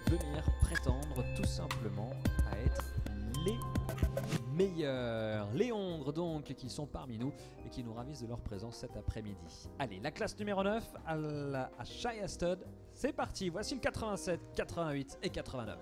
venir prétendre tout simplement à être les meilleurs. Les Hongres donc qui sont parmi nous et qui nous ravissent de leur présence cet après-midi. Allez, la classe numéro 9 à Shia Stud, c'est parti, voici le 87, 88 et 89.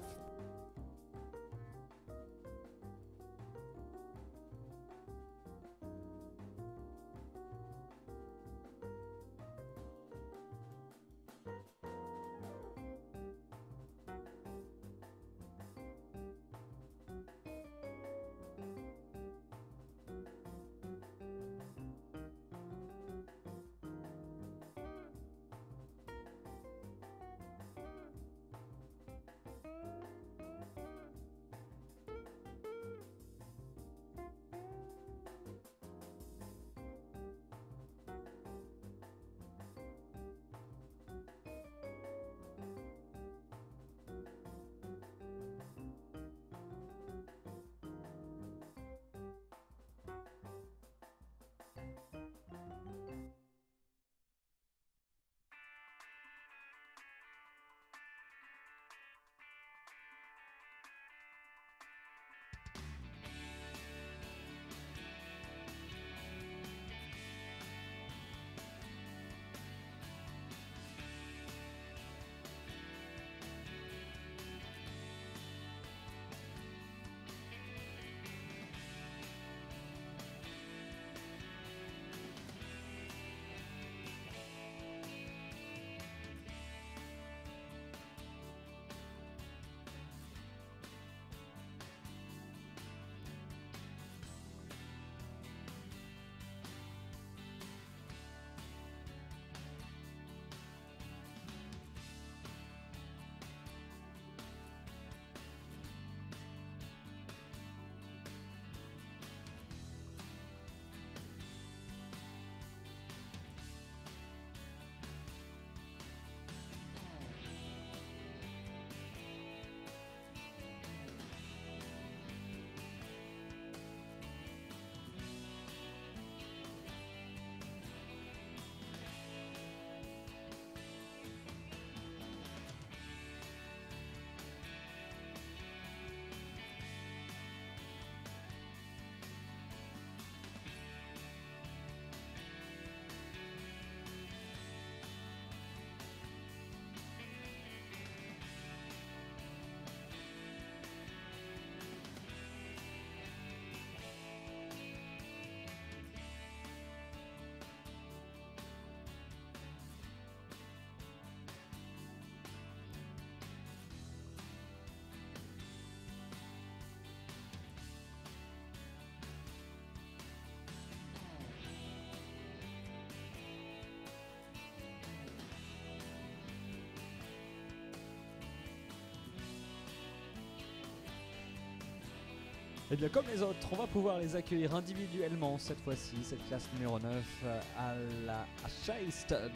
Et bien comme les autres, on va pouvoir les accueillir individuellement cette fois-ci, cette classe numéro 9 à la Shia Stud.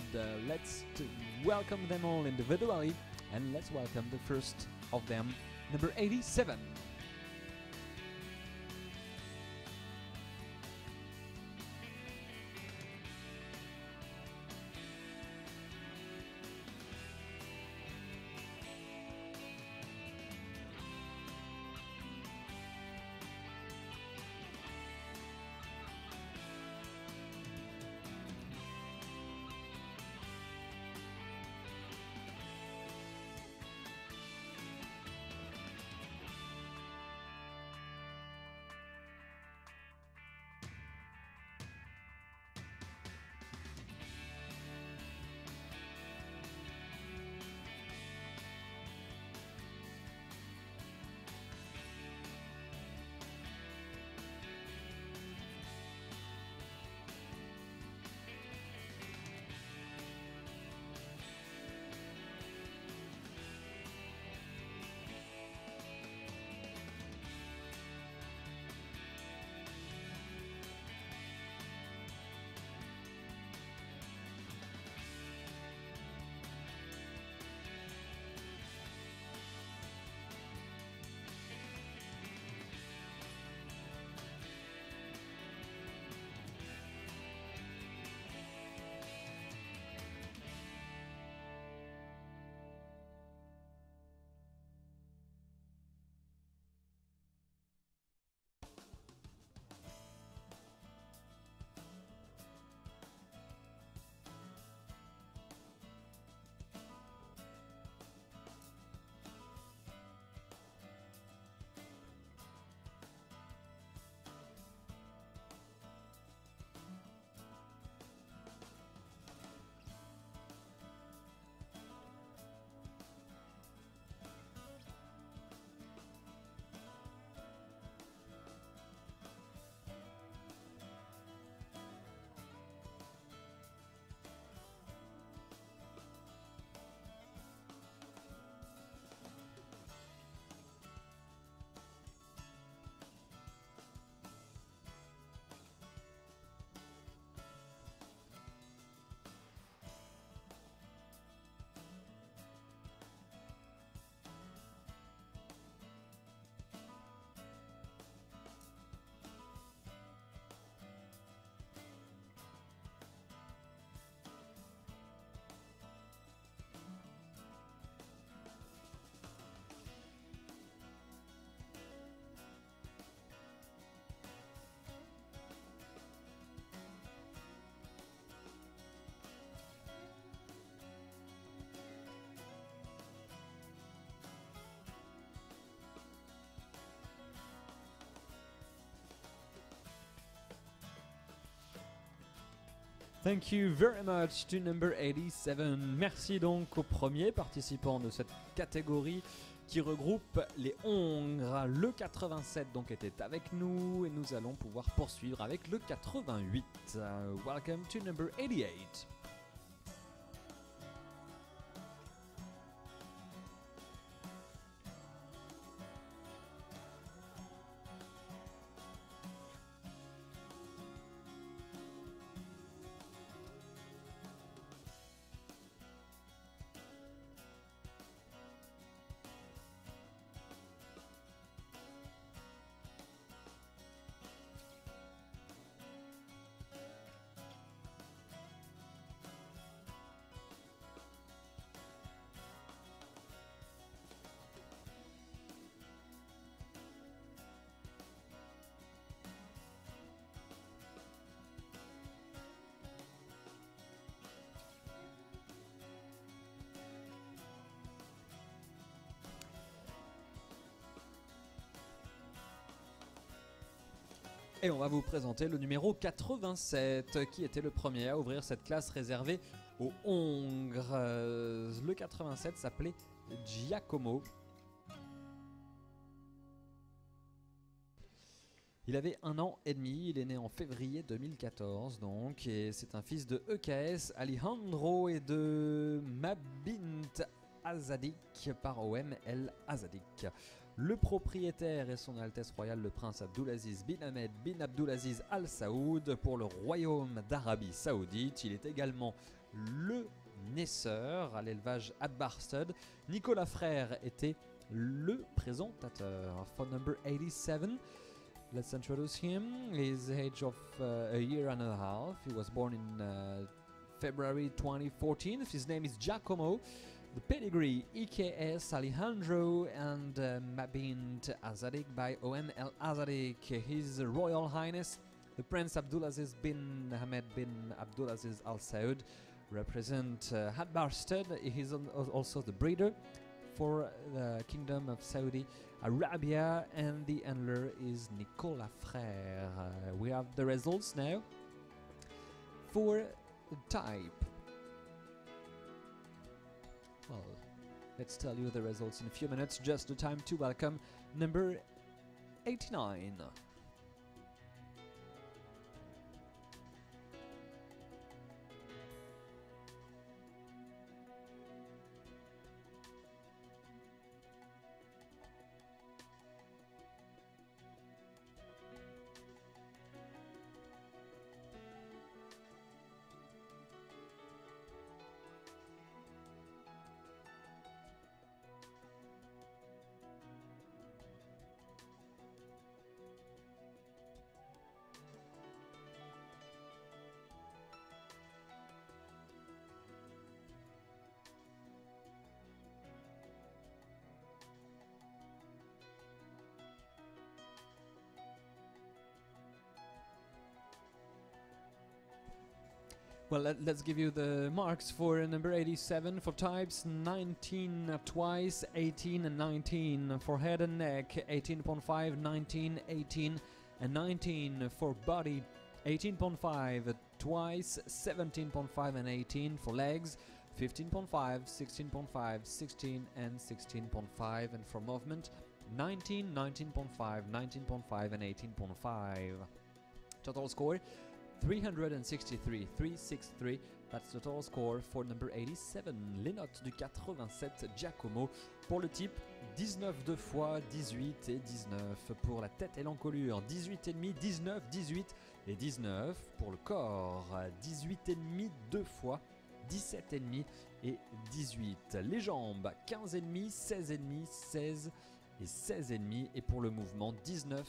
Let's welcome them all individually and let's welcome the first of them, number 87. Thank you very much to number 87. Merci donc au premier participant de cette catégorie qui regroupe les Hongres. Le 87 donc était avec nous et nous allons pouvoir poursuivre avec le 88. Welcome to number 88. Et on va vous présenter le numéro 87 qui était le premier à ouvrir cette classe réservée aux Hongres. Le 87 s'appelait Giacomo. Il avait 1 an et demi, il est né en février 2014 donc, et c'est un fils de EKS Alejandro et de Mabint Azadik par OM El Azadik. Le propriétaire est son Altesse Royale le Prince Abdulaziz bin Ahmed bin Abdulaziz Al Saoud pour le Royaume d'Arabie Saoudite. Il est également le naisseur à l'élevage Adbar Stud. Nicolas Frère était le présentateur. For number 87, let's introduce him. His age of a year and a half. He was born in February 2014. His name is Giacomo. The pedigree EKS Alejandro and Mabint Azadik by OM El Azadik. His Royal Highness the Prince Abdulaziz bin Ahmed bin Abdulaziz Al Saud represent Hadbar Stud. He is also the breeder for the Kingdom of Saudi Arabia, and the handler is Nicolas Frère. We have the results now for type. Well, let's tell you the results in a few minutes. Just the time to welcome number 89. Well, let's give you the marks for number 87 for types, 19 twice, 18 and 19 for head and neck, 18.5, 19, 18 and 19 for body, 18.5 twice, 17.5 and 18 for legs, 15.5, 16.5, 16 and 16.5, and for movement, 19, 19.5, 19.5 and 18.5. Total score 363, 363, that's the total score for number 87. Les notes du 87 Giacomo. Pour le type, 19 deux fois, 18 et 19. Pour la tête et l'encolure, 18,5, 19, 18 et 19. Pour le corps, 18,5 deux fois, 17,5 et 18. Les jambes, 15,5, 16,5, 16 et 16,5. Et pour le mouvement, 19,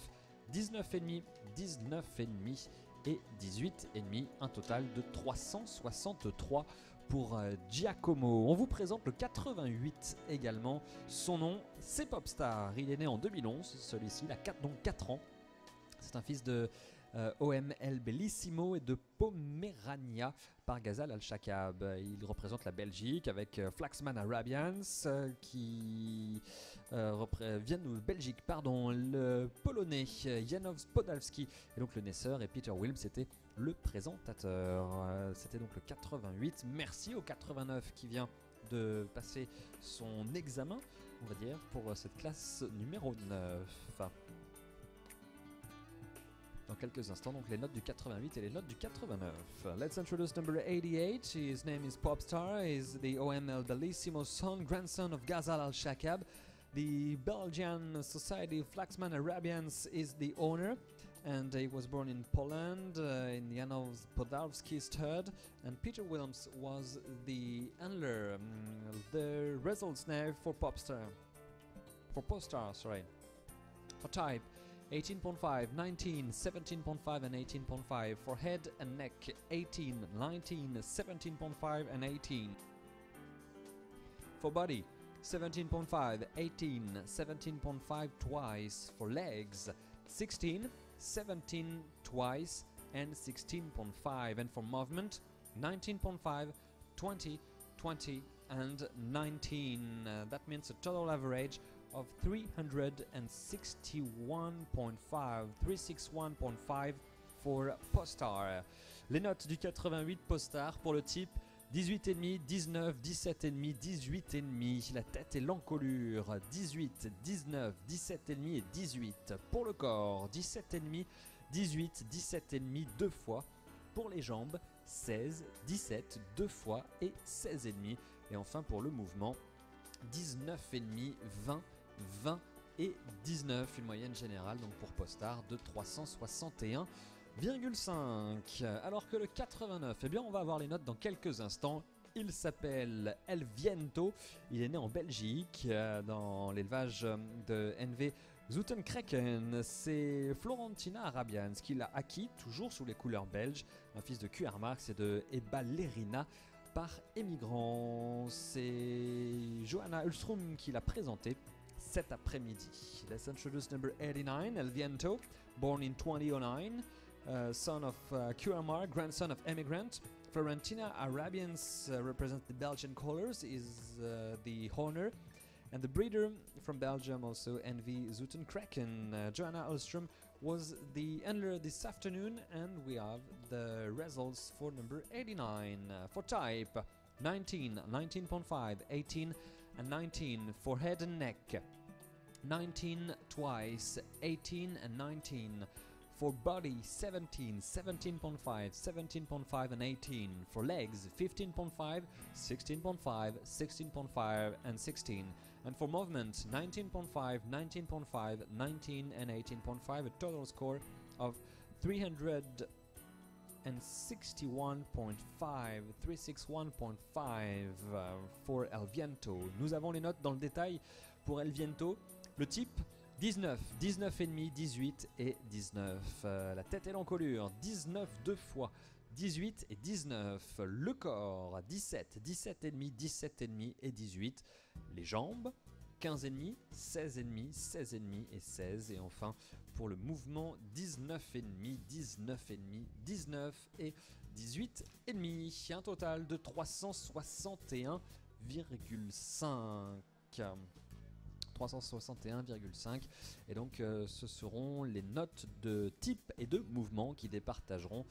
19,5, 19,5 et 18,5, un total de 363 pour Giacomo. On vous présente le 88 également. Son nom, c'est Popstar. Il est né en 2011, celui-ci, il a donc 4 ans. C'est un fils de OM El Bellissimo et de Pomerania par Ghazal Al-Shakab. Il représente la Belgique avec Flaxman Arabians qui viennent de Belgique, pardon, le Polonais Janowicz Podalski et donc le naisseur, et Peter Wilms était le présentateur. C'était donc le 88. Merci au 89 qui vient de passer son examen, on va dire, pour cette classe numéro 9. Dans quelques instants, donc les notes du 88 et les notes du 89. Let's introduce number 88. His name is Popstar. He's the OML Bellissimo son, grandson of Ghazal Al-Shakab. The Belgian Society of Flaxman Arabians is the owner, and he was born in Poland in the Janos Podwarski's third, and Peter Wilms was the handler. The results now for Popstar. For Popstar, sorry. For type, 18.5, 19, 17.5 and 18.5. For head and neck, 18, 19, 17.5 and 18. For body, 17.5, 18, 17.5 twice. For legs, 16, 17 twice and 16.5. And for movement, 19.5, 20, 20 and 19. That means a total average of 361.5, 361.5 for Postar. Les notes du 88 Postar pour le type 18,5, 19, 17,5, 18,5. La tête et l'encolure 18, 19, 17,5 et 18. Pour le corps 17,5, 18, 17,5 deux fois. Pour les jambes 16, 17 deux fois et 16,5. Et enfin pour le mouvement 19,5, 20, 20 et 19, une moyenne générale donc pour Postar de 361,5. Alors que le 89, eh bien on va avoir les notes dans quelques instants. Il s'appelle El Viento, il est né en Belgique dans l'élevage de NV Zoutenkreken. C'est Florentina Arabians qui l'a acquis, toujours sous les couleurs belges, un fils de QR Marx et de Eba Lerina par émigrant. C'est Johanna Ulstrom qui l'a présenté cet après-midi. Let's introduce number 89, El Viento, born in 2009, son of QMR, grandson of immigrant. Florentina Arabians represent the Belgian colors, is the owner, and the breeder from Belgium, also NV Zoutenkreken. Johanna Ulstrom was the handler this afternoon, and we have the results for number 89. For type, 19, 19.5, 18 and 19. For head and neck, 19 twice, 18 and 19. For body, 17, 17.5, 17.5 and 18. For legs, 15.5, 16.5, 16.5 and 16. And for movement, 19.5, 19.5, 19 and 18.5. A total score of 361.5, 361.5 for El Viento. Nous avons les notes dans le détail pour El Viento. Le type 19, 19,5, 18 et 19. La tête et l'encolure 19 deux fois, 18 et 19. Le corps 17, 17,5, 17,5 et 18. Les jambes 15,5, 16,5, 16,5 et 16. Et enfin pour le mouvement 19,5, 19,5, 19 et 18,5. Un total de 361,5. 361,5 et donc ce seront les notes de type et de mouvement qui départageront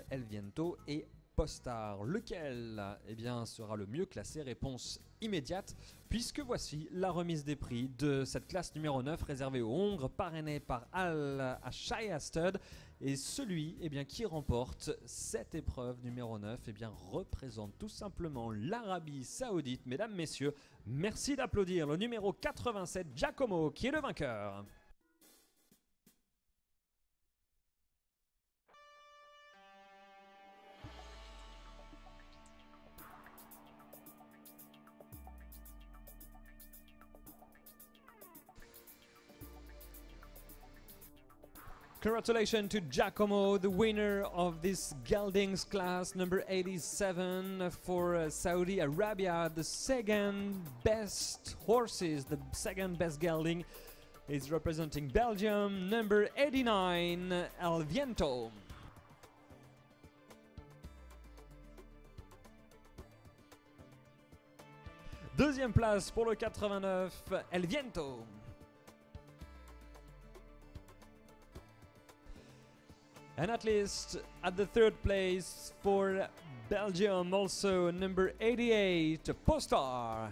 El Viento et Postar. Lequel sera le mieux classé? Réponse immédiate, puisque voici la remise des prix de cette classe numéro 9 réservée aux Hongres, parrainée par Al-Ashaya Stud. Et celui qui remporte cette épreuve numéro 9 représente tout simplement l'Arabie Saoudite. Mesdames, messieurs, merci d'applaudir le numéro 87, Giacomo, qui est le vainqueur. Congratulations to Giacomo, the winner of this geldings class number 87 for Saudi Arabia. The second best horses, the second best gelding is representing Belgium, number 89, El Viento. Deuxième place pour le 89, El Viento. And at least at the third place for Belgium, also number 88, Postar.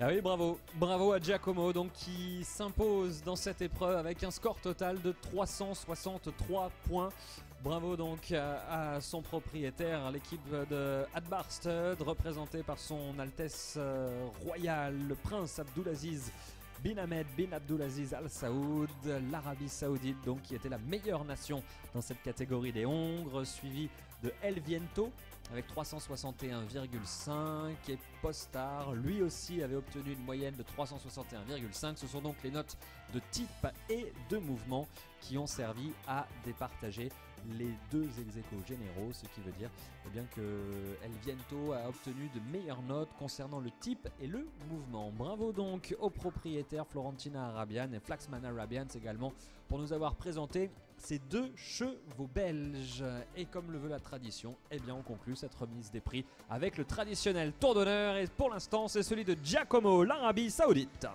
Ah oui, bravo, bravo à Giacomo donc qui s'impose dans cette épreuve avec un score total de 363 points. Bravo donc à son propriétaire, l'équipe de Adbar Stud représentée par son Altesse Royale, le prince Abdulaziz bin Ahmed bin Abdulaziz Al Saoud, l'Arabie Saoudite donc qui était la meilleure nation dans cette catégorie des hongres, suivi de El Viento avec 361,5 et Postar lui aussi avait obtenu une moyenne de 361,5. Ce sont donc les notes de type et de mouvement qui ont servi à départager les deux ex-aequo généraux, ce qui veut dire bien que El Viento a obtenu de meilleures notes concernant le type et le mouvement. Bravo donc aux propriétaires Florentina Arabian et Flaxman Arabians également pour nous avoir présenté ces deux chevaux belges. Et comme le veut la tradition, eh bien on conclut cette remise des prix avec le traditionnel tour d'honneur et pour l'instant c'est celui de Giacomo, l'Arabie Saoudite.